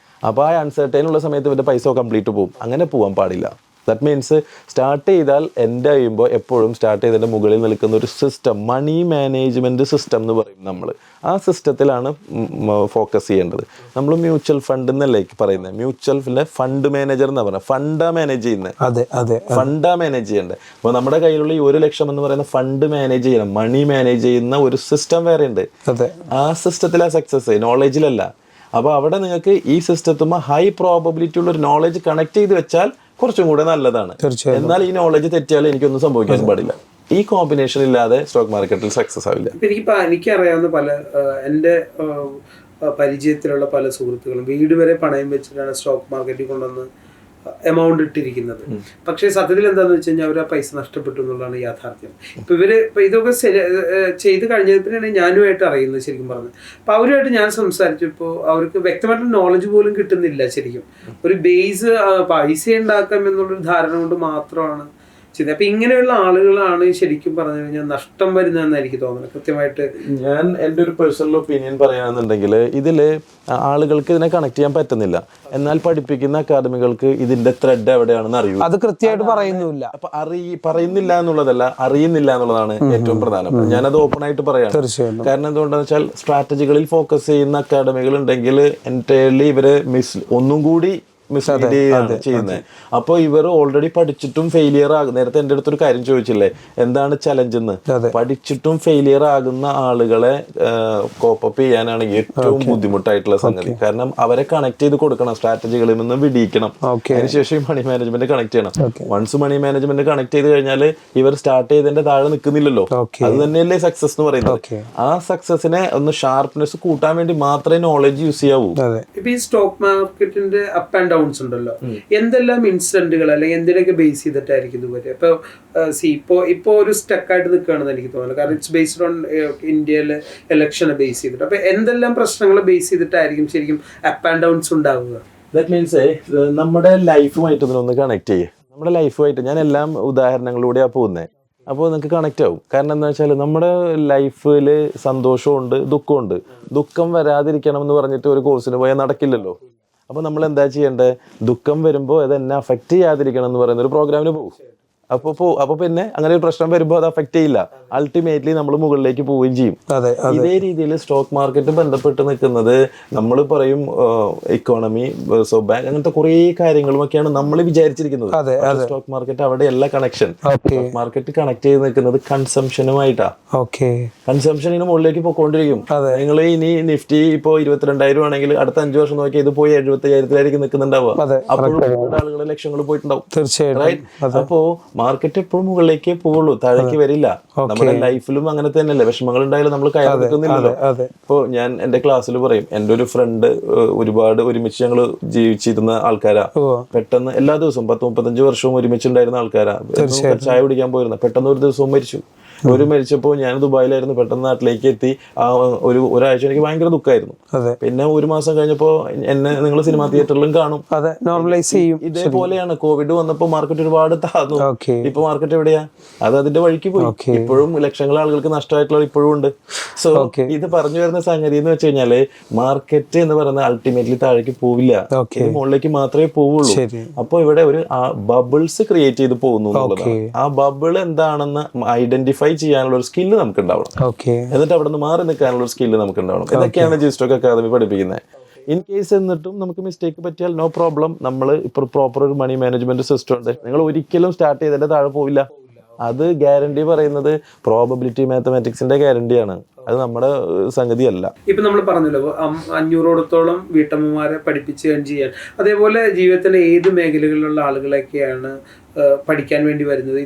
അപ്പൊ ആ അൺസർട്ടൈൻ ഉള്ള സമയത്ത് ഇവരുടെ പൈസ കംപ്ലീറ്റ് പോകും. അങ്ങനെ പോകാൻ പാടില്ല. ദാറ്റ് മീൻസ് സ്റ്റാർട്ട് ചെയ്താൽ എൻഡ് ചെയ്യുമ്പോൾ എപ്പോഴും സ്റ്റാർട്ട് ചെയ്തതിൻ്റെ മുകളിൽ നിൽക്കുന്ന ഒരു സിസ്റ്റം, മണി മാനേജ്മെൻറ്റ് സിസ്റ്റം എന്ന് പറയും നമ്മൾ. ആ സിസ്റ്റത്തിലാണ് ഫോക്കസ് ചെയ്യേണ്ടത്. നമ്മൾ മ്യൂച്വൽ ഫണ്ട് എന്നല്ലേ പറയുന്നത്. മ്യൂച്വലിലെ ഫണ്ട് മാനേജർ എന്നാ പറയുന്നത്. ഫണ്ടാ മാനേജ് ചെയ്യുന്നത്, ഫണ്ടാ മാനേജ് ചെയ്യേണ്ടത്. അപ്പോൾ നമ്മുടെ കയ്യിലുള്ള ഈ 1 ലക്ഷം എന്ന് പറയുന്ന ഫണ്ട് മാനേജ് ചെയ്യണം, മണി മാനേജ് ചെയ്യുന്ന ഒരു സിസ്റ്റം വേറെ ഉണ്ട്. ആ സിസ്റ്റത്തിലാ സക്സസ്, നോളേജിലല്ല. അപ്പോൾ അവിടെ നിങ്ങൾക്ക് ഈ സിസ്റ്റത്തുമ്പോൾ ഹൈ പ്രോബബിലിറ്റി ഉള്ള ഒരു നോളേജ് കണക്ട് ചെയ്ത് വെച്ചാൽ കുറച്ചും കൂടെ നല്ലതാണ്. എന്നാൽ ഈ നോളജ് തെറ്റിയാൽ എനിക്കൊന്നും സംഭവിക്കാൻ പാടില്ല. ഈ കോമ്പിനേഷൻ ഇല്ലാതെ സ്റ്റോക്ക് മാർക്കറ്റിൽ സക്സസ് ആവില്ല. എനിക്കറിയാവുന്ന പല എൻ്റെ പരിചയത്തിലുള്ള പല സുഹൃത്തുക്കളും വീട് വരെ പണയം വെച്ചിട്ടാണ് സ്റ്റോക്ക് മാർക്കറ്റിൽ കൊണ്ടുവന്ന് എമൗണ്ട് ഇട്ടിരിക്കുന്നത്. പക്ഷേ സത്യത്തിൽ എന്താണെന്ന് വെച്ച് കഴിഞ്ഞാൽ അവർ ആ പൈസ നഷ്ടപ്പെട്ടു എന്നുള്ളതാണ് യാഥാർത്ഥ്യം. ഇപ്പൊ ഇതൊക്കെ ചെയ്ത് കഴിഞ്ഞതിനാണ് ഞാനുമായിട്ട് അറിയുന്നത് ശരിക്കും പറഞ്ഞത്. അപ്പൊ അവരുമായിട്ട് ഞാൻ സംസാരിച്ചപ്പോൾ അവർക്ക് വ്യക്തമായിട്ടുള്ള നോളജ് പോലും കിട്ടുന്നില്ല. ശരിക്കും ഒരു ബേസ് പൈസ ഉണ്ടാക്കാം എന്നുള്ളൊരു ധാരണ കൊണ്ട് മാത്രമാണ് ചെയ്തത്. അപ്പൊ ഇങ്ങനെയുള്ള ആളുകളാണ് ശരിക്കും പറഞ്ഞു കഴിഞ്ഞാൽ നഷ്ടം വരുന്നതെന്ന് എനിക്ക് തോന്നുന്നത്. കൃത്യമായിട്ട് ഞാൻ എൻ്റെ ഒരു പേഴ്സണൽ ഒപ്പീനിയൻ പറയുകയാണെന്നുണ്ടെങ്കിൽ ഇതില് ആളുകൾക്ക് ഇതിനെ കണക്ട് ചെയ്യാൻ പറ്റുന്നില്ല. എന്നാൽ പഠിപ്പിക്കുന്ന അക്കാദമികൾക്ക് ഇതിന്റെ ത്രെഡ് എവിടെയാണെന്ന് അറിയൂ. അത് കൃത്യമായിട്ട് പറയുന്നില്ല. അപ്പൊ പറയുന്നില്ല എന്നുള്ളതല്ല, അറിയുന്നില്ല എന്നുള്ളതാണ് ഏറ്റവും പ്രധാനം. ഞാനത് ഓപ്പൺ ആയിട്ട് പറയാം. കാരണം എന്തുകൊണ്ടാന്ന് വെച്ചാൽ സ്ട്രാറ്റജികളിൽ ഫോക്കസ് ചെയ്യുന്ന അക്കാദമികൾ ഉണ്ടെങ്കിൽ എൻറ്റയർലി ഇവര് ഒന്നും കൂടി മിസ്ലീഡ് ചെയ്യുന്നത്. അപ്പോൾ ഇവർ ഓൾറെഡി പഠിച്ചിട്ടും ഫെയിലിയർ ആകും. നേരത്തെ എൻ്റെ അടുത്തൊരു കാര്യം ചോദിച്ചില്ലേ, എന്താണ് ചലഞ്ച് എന്ന്. പഠിച്ചിട്ടും ഫെയിലിയർ ആകുന്ന ആളുകളെ കോപ്പപ്പ് ചെയ്യാനാണ് ഏറ്റവും ബുദ്ധിമുട്ടായിട്ടുള്ള സംഗതി. കാരണം അവരെ കണക്ട് ചെയ്ത് കൊടുക്കണം, സ്ട്രാറ്റജികളിൽ നിന്ന് വിടിയിക്കണം, അതിനുശേഷം മണി മാനേജ്മെന്റ് കണക്ട് ചെയ്യണം. വൺസ് മണി മാനേജ്മെന്റ് കണക്ട് ചെയ്ത് കഴിഞ്ഞാൽ ഇവർ സ്റ്റാർട്ട് ചെയ്തതിന്റെ താഴെ നിൽക്കുന്നില്ലല്ലോ. അത് തന്നെയല്ലേ സക്സസ് എന്ന് പറയുന്നത്. ആ സക്സസിനെ ഒന്ന് ഷാർപ്നെസ് കൂട്ടാൻ വേണ്ടി മാത്രമേ നോളജ് യൂസ് ചെയ്യാവൂ. ഇപ്പൊ ഈ സ്റ്റോക്ക് മാർക്കറ്റിന്റെ അപ്പ് ആൻഡ് ഡൗൺസ് ഉണ്ടല്ലോ, എന്തെല്ലാം ഇൻസിഡന്റുകൾ അല്ലെങ്കിൽ എന്തിനൊക്കെ ബേസ് ചെയ്തിട്ടായിരിക്കും ഇതുവരെ? ഇപ്പൊ ഒരു സ്റ്റക്കായിട്ട് നിൽക്കുകയാണെന്ന് എനിക്ക് തോന്നുന്നു. കാരണം ഇറ്റ്സ് ബേസ്ഡ് ഓൺ ഇന്ത്യയിലെ ഇലക്ഷനെ ബേസ് ചെയ്തിട്ട്. അപ്പൊ എന്തെല്ലാം പ്രശ്നങ്ങൾ ബേസ് ചെയ്തിട്ടായിരിക്കും ശരിക്കും അപ്പ് ആൻഡ് ഡൗൺസ് ഉണ്ടാവുക? ദാറ്റ് മീൻസ് നമ്മുടെ ലൈഫുമായിട്ട് ഇതിനൊന്ന് കണക്ട് ചെയ്യേ. നമ്മുടെ ലൈഫുമായിട്ട് ഞാൻ എല്ലാം ഉദാഹരണങ്ങളിലൂടെയാണ് പോകുന്നത്. അപ്പോൾ നിങ്ങൾക്ക് കണക്റ്റ് ആവും. കാരണം എന്താ വെച്ചാൽ നമ്മുടെ ലൈഫിൽ സന്തോഷമുണ്ട്, ദുഃഖമുണ്ട്. ദുഃഖം വരാതിരിക്കണം എന്ന് പറഞ്ഞിട്ട് ഒരു കോഴ്സിന് പോയാൽ നടക്കില്ലല്ലോ. അപ്പോൾ നമ്മൾ എന്താ ചെയ്യേണ്ടത്? ദുഃഖം വരുമ്പോൾ അത് എന്നെ അഫക്റ്റ് ചെയ്യാതിരിക്കണം എന്ന് പറയുന്ന ഒരു പ്രോഗ്രാമിന് പോകും. അപ്പോൾ പിന്നെ അങ്ങനെ ഒരു പ്രശ്നം വരുമ്പോൾ അത് അഫക്റ്റ് ചെയ്യില്ല. അൾട്ടിമേറ്റ്ലി നമ്മൾ മുകളിലേക്ക് പോവുകയും ചെയ്യും. ഇതേ രീതിയിൽ സ്റ്റോക്ക് മാർക്കറ്റ് ബന്ധപ്പെട്ട് നിൽക്കുന്നത് നമ്മൾ പറയും ഇക്കോണമി, ബാങ്ക്, അങ്ങനത്തെ കുറേ കാര്യങ്ങളുമൊക്കെയാണ് നമ്മൾ വിചാരിച്ചിരിക്കുന്നത്. സ്റ്റോക്ക് മാർക്കറ്റ് അവിടെയല്ല കണക്ഷൻ. സ്റ്റോക്ക് മാർക്കറ്റ് കണക്ട് ചെയ്ത് നിൽക്കുന്നത് കൺസംഷനുമായിട്ടാ. കൺസംഷനിന് മുകളിലേക്ക് പോയിക്കൊണ്ടിരിക്കും. നിങ്ങൾ ഇനി നിഫ്റ്റി ഇപ്പോൾ 22,000 ആണെങ്കിൽ അടുത്ത 5 വർഷം നോക്കി ഇത് പോയി 75,000 നിൽക്കുന്നുണ്ടാവുക. അപ്പോഴും ആളുകൾ ലക്ഷങ്ങൾ പോയിട്ടുണ്ടാവും. തീർച്ചയായിട്ടും. അപ്പോ മാർക്കറ്റ് എപ്പോഴും മുകളിലേക്ക് പോവുള്ളൂ, താഴേക്ക് വരില്ല. നമ്മുടെ ലൈഫിലും അങ്ങനെ തന്നെയല്ലേ. വിഷമങ്ങൾ ഉണ്ടായാലും നമ്മൾ കയറി നിൽക്കുന്നില്ലല്ലോ. ഇപ്പോ ഞാൻ എന്റെ ക്ലാസ്സിൽ പറയും, എന്റെ ഒരു ഫ്രണ്ട് ഒരുപാട് ഒരുമിച്ച് ഞങ്ങൾ ജീവിച്ചിരുന്ന ആൾക്കാരാ. പെട്ടെന്ന് എല്ലാ ദിവസവും 10-35 വർഷവും ഒരുമിച്ചുണ്ടായിരുന്ന ആൾക്കാരാ. ചായ കുടിക്കാൻ പോയിരുന്ന പെട്ടെന്ന് ഒരു ദിവസവും മരിച്ചു. മരിച്ചപ്പോൾ ഞാൻ ദുബായിലായിരുന്നു, പെട്ടെന്ന് നാട്ടിലേക്ക് എത്തി. ഒരാഴ്ച എനിക്ക് ഭയങ്കര ദുഃഖമായിരുന്നു. പിന്നെ ഒരു മാസം കഴിഞ്ഞപ്പോൾ എന്നെ നിങ്ങൾ സിനിമാ തിയേറ്ററിലും കാണും. നോർമലൈസ് ചെയ്യും. ഇതേപോലെയാണ് കോവിഡ് വന്നപ്പോൾ മാർക്കറ്റ് ഒരുപാട് താഴ്ന്നു. ഇപ്പൊ മാർക്കറ്റ് എവിടെയാ? അത് അതിന്റെ വഴിക്ക് പോയി. ഇപ്പോഴും ലക്ഷങ്ങൾ ആളുകൾക്ക് നഷ്ടമായിട്ടുള്ള ഇപ്പോഴും ഉണ്ട്. സോ ഇത് പറഞ്ഞു വരുന്ന സംഗതി എന്ന് വെച്ച് കഴിഞ്ഞാല് മാർക്കറ്റ് എന്ന് പറയുന്നത് അൾട്ടിമേറ്റ്ലി താഴേക്ക് പോവില്ല, മുകളിലേക്ക് മാത്രമേ പോവുള്ളൂ. അപ്പൊ ഇവിടെ ഒരു ബബിൾസ് ക്രിയേറ്റ് ചെയ്ത് പോകുന്നു എന്നുള്ളതാണ്. ആ ബബിൾ എന്താണെന്ന് ഐഡന്റിഫൈ ചെയ്യാനുള്ള ഒരു സ്കില്ല് നമുക്ക് ഉണ്ടാവണം. എന്നിട്ട് അവിടെ നിന്ന് മാറി നിൽക്കാനുള്ള ഒരു സ്കില്ല് നമുക്ക് ഉണ്ടാവണം. ഇതൊക്കെയാണ് ജിസ്റ്റോക്ക് അക്കാദമി പഠിപ്പിക്കുന്നത്. ഇൻ കേസ് എന്നിട്ടും നമുക്ക് മിസ്റ്റേക്ക് പറ്റിയാൽ നോ പ്രോബ്ലം. നമ്മൾ ഇപ്പോൾ പ്രോപ്പർ ഒരു മണി മാനേജ്മെന്റ് സിസ്റ്റം ഉണ്ട്. നിങ്ങൾ ഒരിക്കലും സ്റ്റാർട്ട് ചെയ്തതിന്റെ താഴെ പോവില്ല. അത് ഗ്യാരണ്ടി പറയുന്നത് പ്രോബബിലിറ്റി മാത്തമാറ്റിക്സിന്റെ ഗ്യാരണ്ടിയാണ്. അത് നമ്മുടെ സംഗതിയല്ല. ഇപ്പൊ നമ്മൾ പറഞ്ഞല്ലോ 500ഓടത്തോളം വീട്ടമ്മമാരെ പഠിപ്പിച്ച് ചെയ്യാൻ. അതേപോലെ ജീവിതത്തിന്റെ ഏത് മേഖലകളിലുള്ള ആളുകളൊക്കെയാണ് പഠിക്കാൻ വേണ്ടി വരുന്നത്?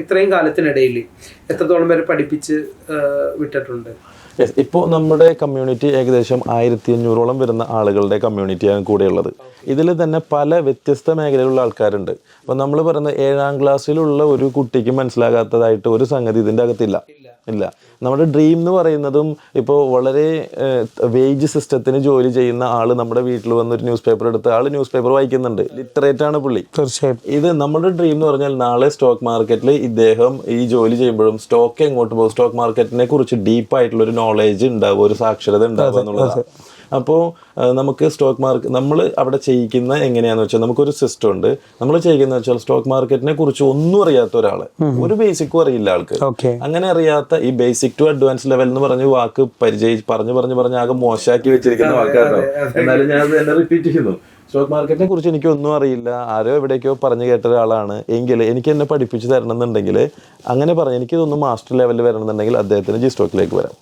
ഇത്രയും കാലത്തിനിടയിൽ എത്രത്തോളം പേരെ പഠിപ്പിച്ച് വിട്ടിട്ടുണ്ട്? ഇപ്പോൾ നമ്മുടെ കമ്മ്യൂണിറ്റി ഏകദേശം 1500ഓളം വരുന്ന ആളുകളുടെ കമ്മ്യൂണിറ്റിയാണ് കൂടെയുള്ളത്. ഇതിൽ തന്നെ പല വ്യത്യസ്ത മേഖലയിലുള്ള ആൾക്കാരുണ്ട്. അപ്പം നമ്മൾ പറയുന്ന 7ാം ക്ലാസ്സിലുള്ള ഒരു കുട്ടിക്ക് മനസ്സിലാകാത്തതായിട്ട് ഒരു സംഗതി ഇതിൻ്റെ അകത്തില്ല. നമ്മുടെ ഡ്രീം എന്ന് പറയുന്നതും ഇപ്പോൾ വളരെ വേജ് സിസ്റ്റത്തിന് ജോലി ചെയ്യുന്ന ആള് നമ്മുടെ വീട്ടിൽ വന്നൊരു ന്യൂസ് പേപ്പർ എടുത്ത് ആള് ന്യൂസ് പേപ്പർ വായിക്കുന്നുണ്ട്. ലിറ്ററേറ്റ് ആണ് പുള്ളി. തീർച്ചയായും. ഇത് നമ്മുടെ ഡ്രീം എന്ന് പറഞ്ഞാൽ നാളെ സ്റ്റോക്ക് മാർക്കറ്റിൽ ഇദ്ദേഹം ഈ ജോലി ചെയ്യുമ്പോഴും സ്റ്റോക്ക് എങ്ങോട്ട് പോകും, സ്റ്റോക്ക് മാർക്കറ്റിനെ കുറിച്ച് ഡീപ്പായിട്ടുള്ള ഒരു നോളേജ് ഉണ്ടാവുക, ഒരു സാക്ഷരത ഉണ്ടാവുക എന്നുള്ളതാണ്. അപ്പോൾ നമുക്ക് സ്റ്റോക്ക് മാർക്കറ്റ് നമ്മൾ അവിടെ ചെയ്യിക്കുന്ന എങ്ങനെയാന്ന് വെച്ചാൽ നമുക്കൊരു സിസ്റ്റം ഉണ്ട്. നമ്മൾ ചെയ്യുന്ന വെച്ചാൽ സ്റ്റോക്ക് മാർക്കറ്റിനെ കുറിച്ച് ഒന്നും അറിയാത്ത ഒരാള്, ഒരു ബേസിക്കും അറിയില്ല ആൾക്ക്, അങ്ങനെ അറിയാത്ത ഈ ബേസിക് ടു അഡ്വാൻസ് ലെവൽ എന്ന് പറഞ്ഞ വാക്ക് പറഞ്ഞ് ആകെ മോശമാക്കി വെച്ചിരിക്കുന്ന വാക്കാണോ. എന്നാലും ഞാൻ എന്നെ റിപ്പീറ്റ് ചെയ്യുന്നു. സ്റ്റോക്ക് മാർക്കറ്റിനെ കുറിച്ച് എനിക്ക് ഒന്നും അറിയില്ല, ആരോ എവിടേക്കോ പറഞ്ഞു കേട്ട ഒരാളാണ് എങ്കിൽ എനിക്ക് എന്നെ പഠിപ്പിച്ച് തരണം എന്നുണ്ടെങ്കിൽ അങ്ങനെ പറഞ്ഞ് എനിക്കിതൊന്നും മാസ്റ്റർ ലെവലിൽ വരണം എന്നുണ്ടെങ്കിൽ അദ്ദേഹത്തിന് ജി സ്റ്റോക്കിലേക്ക് വരാം.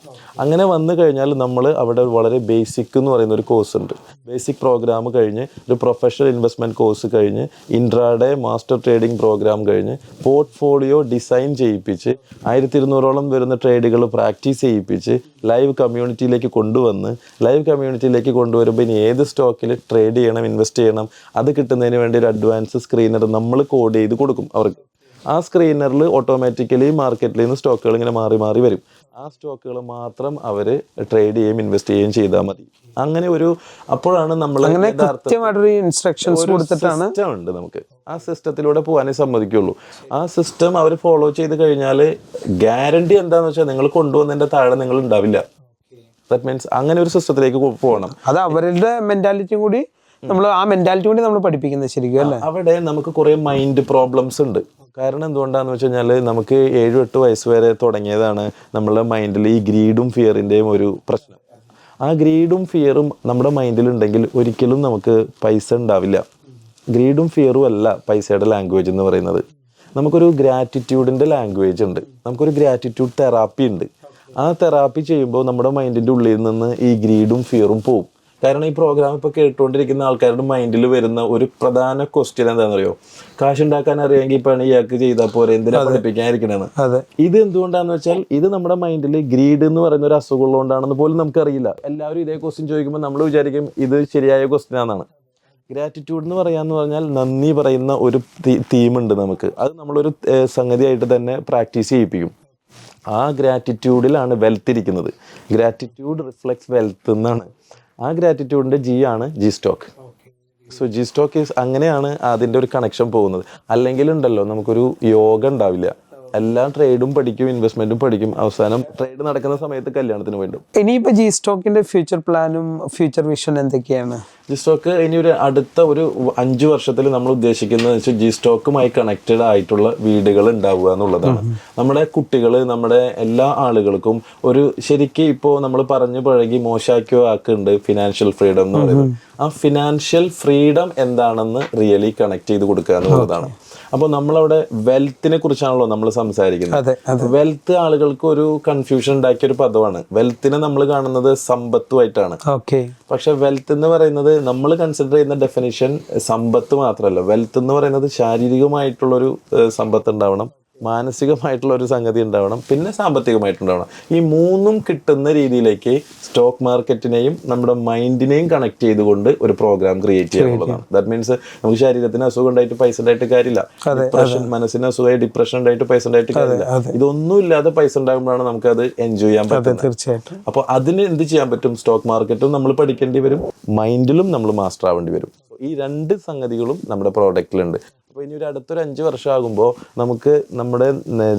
അങ്ങനെ വന്നു കഴിഞ്ഞാൽ നമ്മൾ അവിടെ വളരെ ബേസിക് എന്ന് പറയുന്ന ഒരു കോഴ്സ് ഉണ്ട്. ബേസിക് പ്രോഗ്രാം കഴിഞ്ഞ് ഒരു പ്രൊഫഷണൽ ഇൻവെസ്റ്റ്മെൻറ്റ് കോഴ്സ് കഴിഞ്ഞ് ഇൻട്രാഡേ മാസ്റ്റർ ട്രേഡിംഗ് പ്രോഗ്രാം കഴിഞ്ഞ് പോർട്ട്ഫോളിയോ ഡിസൈൻ ചെയ്യിപ്പിച്ച് 1200ഓളം വരുന്ന ട്രേഡുകൾ പ്രാക്ടീസ് ചെയ്യിപ്പിച്ച് ലൈവ് കമ്മ്യൂണിറ്റിയിലേക്ക് കൊണ്ടുവരുമ്പോൾ ഇനി ഏത് സ്റ്റോക്കിൽ ട്രേഡ് ചെയ്യണം, ഇൻവെസ്റ്റ് ചെയ്യണം, അത് കിട്ടുന്നതിന് വേണ്ടി ഒരു അഡ്വാൻസ് സ്ക്രീനർ നമ്മൾ കോഡ് ചെയ്ത് കൊടുക്കും അവർക്ക്. ആ സ്ക്രീനറിൽ ഓട്ടോമാറ്റിക്കലി മാർക്കറ്റിൽ നിന്ന് സ്റ്റോക്കുകൾ ഇങ്ങനെ മാറി മാറി വരും. ആ സ്റ്റോക്കുകൾ മാത്രം അവർ ട്രേഡ് ചെയ്യുകയും ഇൻവെസ്റ്റ് ചെയ്യുകയും ചെയ്താൽ മതി. അങ്ങനെ ഒരു അപ്പോഴാണ് നമ്മൾ ഇൻസ്ട്രക്ഷൻസ് കൊടുത്തിട്ടാണ് ഉണ്ട് നമുക്ക് ആ സിസ്റ്റത്തിലൂടെ പോകാനേ സമ്മതിക്കുള്ളൂ. ആ സിസ്റ്റം അവർ ഫോളോ ചെയ്ത് കഴിഞ്ഞാൽ ഗ്യാരണ്ടി എന്താണെന്ന് വെച്ചാൽ നിങ്ങൾ കൊണ്ടുവന്നതിന്റെ താഴെ നിങ്ങൾ ഉണ്ടാവില്ല. ദാറ്റ് മീൻസ് അങ്ങനെ ഒരു സിസ്റ്റത്തിലേക്ക് പോകണം. അത് അവരുടെ മെന്റാലിറ്റി കൂടി നമ്മൾ പഠിപ്പിക്കുന്നത് ശരിക്കും അല്ലേ. അവിടെ നമുക്ക് കുറെ മൈൻഡ് പ്രോബ്ലംസ് ഉണ്ട്. കാരണം എന്തുകൊണ്ടാന്ന് വെച്ച് കഴിഞ്ഞാൽ നമുക്ക് 7-8 വയസ്സ് വരെ തുടങ്ങിയതാണ് നമ്മളുടെ മൈൻഡിൽ ഈ ഗ്രീഡും ഫിയറിൻ്റെയും ഒരു പ്രശ്നം. ആ ഗ്രീഡും ഫിയറും നമ്മുടെ മൈൻഡിൽ ഉണ്ടെങ്കിൽ ഒരിക്കലും നമുക്ക് പൈസ ഉണ്ടാവില്ല. ഗ്രീഡും ഫിയറും അല്ല പൈസയുടെ ലാംഗ്വേജ് എന്ന് പറയുന്നത്. നമുക്കൊരു ഗ്രാറ്റിറ്റ്യൂഡിൻ്റെ ലാംഗ്വേജ് ഉണ്ട്, നമുക്കൊരു ഗ്രാറ്റിറ്റ്യൂഡ് തെറാപ്പി ഉണ്ട്. ആ തെറാപ്പി ചെയ്യുമ്പോൾ നമ്മുടെ മൈൻഡിൻ്റെ ഉള്ളിൽ നിന്ന് ഈ ഗ്രീഡും ഫിയറും പോവും. കാരണം ഈ പ്രോഗ്രാം ഇപ്പോൾ കേട്ടുകൊണ്ടിരിക്കുന്ന ആൾക്കാരുടെ മൈൻഡിൽ വരുന്ന ഒരു പ്രധാന ക്വസ്റ്റ്യൻ എന്താണെന്ന് അറിയോ? കാശുണ്ടാക്കാൻ അറിയാമെങ്കിൽ പണി ഇയാൾക്ക് ചെയ്താൽ പോരെ, എന്തിനാ പഠിപ്പിക്കാതിരിക്കണേന്ന്. ഇത് എന്തുകൊണ്ടാന്ന് വെച്ചാൽ ഇത് നമ്മുടെ മൈൻഡിൽ ഗ്രീഡ് എന്ന് പറയുന്ന ഒരു അസുഖം ഉള്ളതുകൊണ്ടാണെന്ന് പോലും നമുക്കറിയില്ല. എല്ലാവരും ഇതേ ക്വസ്റ്റ്യൻ ചോദിക്കുമ്പോൾ നമ്മൾ വിചാരിക്കും ഇത് ശരിയായ ക്വസ്റ്റ്യൻ ആണെന്നാണ്. ഗ്രാറ്റിറ്റ്യൂഡ് എന്ന് പറയാന്ന് പറഞ്ഞാൽ നന്ദി പറയുന്ന ഒരു തീമുണ്ട് നമുക്ക്. അത് നമ്മളൊരു സംഗതിയായിട്ട് തന്നെ പ്രാക്ടീസ് ചെയ്യിപ്പിക്കും. ആ ഗ്രാറ്റിറ്റ്യൂഡിലാണ് വെൽത്ത് ഇരിക്കുന്നത്. ഗ്രാറ്റിറ്റ്യൂഡ് റിഫ്ലെക്ട്സ് വെൽത്ത് എന്നാണ്. ആ ഗ്രാറ്റിറ്റ്യൂഡിൻ്റെ ജി ആണ് G stock. So G stock is അങ്ങനെയാണ് അതിൻ്റെ ഒരു കണക്ഷൻ പോകുന്നത്. അല്ലെങ്കിൽ ഉണ്ടല്ലോ നമുക്കൊരു യോഗ ഉണ്ടാവില്ല. എല്ലാ ട്രേഡും പഠിക്കും, ഇൻവെസ്റ്റ്മെന്റും പഠിക്കും, അവസാനം ട്രേഡ് നടക്കുന്ന സമയത്ത് കല്യാണത്തിന് വേണ്ടും. ഇനിയിപ്പോ ജി സ്റ്റോക്കിന്റെ ഫ്യൂച്ചർ പ്ലാനും ഫ്യൂച്ചർ വിഷൻ എന്തൊക്കെയാണ്? ജി സ്റ്റോക്ക് ഇനി ഒരു അടുത്ത ഒരു 5 വർഷത്തിൽ നമ്മൾ ഉദ്ദേശിക്കുന്നത് വെച്ചാൽ ജി സ്റ്റോക്കുമായി കണക്റ്റഡ് ആയിട്ടുള്ള വീടുകൾ ഉണ്ടാവുക എന്നുള്ളതാണ്. നമ്മുടെ കുട്ടികൾ, നമ്മുടെ എല്ലാ ആളുകൾക്കും ഒരു ശരിക്കും ഇപ്പോൾ നമ്മൾ പറഞ്ഞു പഴകി മോശമാക്കിയോ ആക്കുന്നുണ്ട് ഫിനാൻഷ്യൽ ഫ്രീഡം എന്ന് പറയുന്നത്. ആ ഫിനാൻഷ്യൽ ഫ്രീഡം എന്താണെന്ന് റിയലി കണക്ട് ചെയ്ത് കൊടുക്കുക എന്നുള്ളതാണ്. അപ്പോൾ നമ്മളവിടെ വെൽത്തിനെ കുറിച്ചാണല്ലോ നമ്മൾ സംസാരിക്കുന്നത്. വെൽത്ത് ആളുകൾക്ക് ഒരു കൺഫ്യൂഷൻ ഉണ്ടാക്കിയ ഒരു പദമാണ്. വെൽത്തിനെ നമ്മൾ കാണുന്നത് സമ്പത്തുമായിട്ടാണ്. പക്ഷെ വെൽത്ത് എന്ന് പറയുന്നത് നമ്മൾ കൺസിഡർ ചെയ്യുന്ന ഡെഫിനിഷൻ സമ്പത്ത് മാത്രമല്ല. വെൽത്ത് എന്ന് പറയുന്നത് ശാരീരികമായിട്ടുള്ളൊരു സമ്പത്ത് ഉണ്ടാവണം, മാനസികമായിട്ടുള്ള ഒരു സംഗതി ഉണ്ടാവണം, പിന്നെ സാമ്പത്തികമായിട്ടുണ്ടാവണം. ഈ മൂന്നും കിട്ടുന്ന രീതിയിലേക്ക് സ്റ്റോക്ക് മാർക്കറ്റിനെയും നമ്മുടെ മൈൻഡിനെയും കണക്ട് ചെയ്തുകൊണ്ട് ഒരു പ്രോഗ്രാം ക്രിയേറ്റ് ചെയ്യാനുള്ളതാണ്. ദാറ്റ് മീൻസ് നമുക്ക് ശരീരത്തിന് അസുഖം ഉണ്ടായിട്ട് പൈസ ഉണ്ടായിട്ട് കാര്യമില്ല, ഡിപ്രഷൻ മനസ്സിന് അസുഖമായി ഡിപ്രഷൻ ഉണ്ടായിട്ട് പൈസ ഉണ്ടായിട്ട് കാര്യമില്ല. ഇതൊന്നും ഇല്ലാതെ പൈസ ഉണ്ടാകുമ്പോഴാണ് നമുക്ക് അത് എൻജോയ് ചെയ്യാൻ പറ്റുന്നത്. തീർച്ചയായിട്ടും. അപ്പോൾ അതിന് എന്ത് ചെയ്യാൻ പറ്റും? സ്റ്റോക്ക് മാർക്കറ്റും നമ്മൾ പഠിക്കേണ്ടി വരും, മൈൻഡിലും നമ്മൾ മാസ്റ്റർ ആവേണ്ടി വരും. ഈ 2 സംഗതികളും നമ്മുടെ പ്രോഡക്റ്റിലുണ്ട്. അപ്പോൾ ഇനി ഒരു അടുത്തൊരു 5 വർഷം ആകുമ്പോൾ നമുക്ക് നമ്മുടെ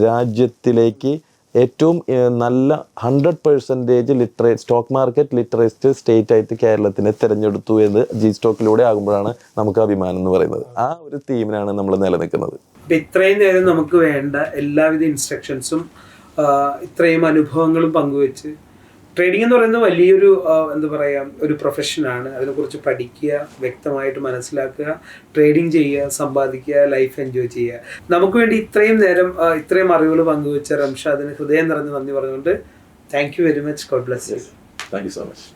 രാജ്യത്തിലേക്ക് ഏറ്റവും നല്ല 100% സ്റ്റോക്ക് മാർക്കറ്റ് ലിറ്ററേറ്റ് സ്റ്റേറ്റ് ആയിട്ട് കേരളത്തിനെ തിരഞ്ഞെടുത്തു എന്ന് ജി സ്റ്റോക്കിലൂടെ ആകുമ്പോഴാണ് നമുക്ക് അഭിമാനം എന്ന് പറയുന്നത്. ആ ഒരു തീമിനാണ് നമ്മൾ നിലനിൽക്കുന്നത്. ഇത്രയും നേരം നമുക്ക് വേണ്ട എല്ലാവിധ ഇൻസ്ട്രക്ഷൻസും ഇത്രയും അനുഭവങ്ങളും പങ്കുവെച്ച്, ട്രേഡിംഗ് എന്ന് പറയുന്നത് വലിയൊരു എന്താ പറയുക ഒരു പ്രൊഫഷനാണ്. അതിനെക്കുറിച്ച് പഠിക്കുക, വ്യക്തമായിട്ട് മനസ്സിലാക്കുക, ട്രേഡിംഗ് ചെയ്യുക, സമ്പാദിക്കുക, ലൈഫ് എൻജോയ് ചെയ്യുക. നമുക്ക് വേണ്ടി ഇത്രയും നേരം ഇത്രയും അറിവുകൾ പങ്കുവെച്ച റംഷാദിന് ഹൃദയം നിറഞ്ഞ നന്ദി പറഞ്ഞുകൊണ്ട് thank you very much. God bless you. Thank you so much.